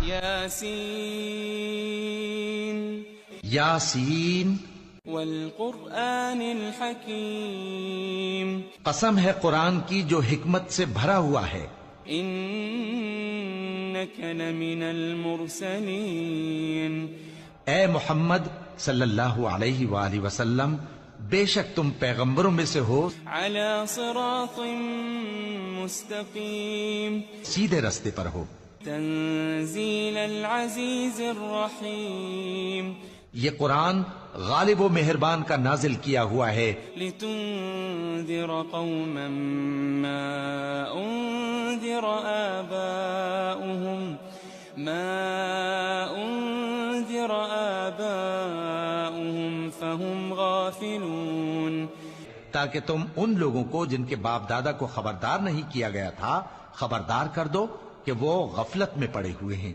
یاسین یاسین والقرآن الحکیم، قسم ہے قرآن کی جو حکمت سے بھرا ہوا ہے. انک لمن المرسلین، اے محمد صلی اللہ علیہ وآلہ وسلم، بے شک تم پیغمبروں میں سے ہو علی صراط مستقیم، سیدھے رستے پر ہو. تنزیل العزیز الرحیم، یہ قرآن غالب و مہربان کا نازل کیا ہوا ہے لتنذر قوما ما انذر آباؤهم فهم غافلون، تاکہ تم ان لوگوں کو جن کے باپ دادا کو خبردار نہیں کیا گیا تھا خبردار کر دو کہ وہ غفلت میں پڑے ہوئے ہیں.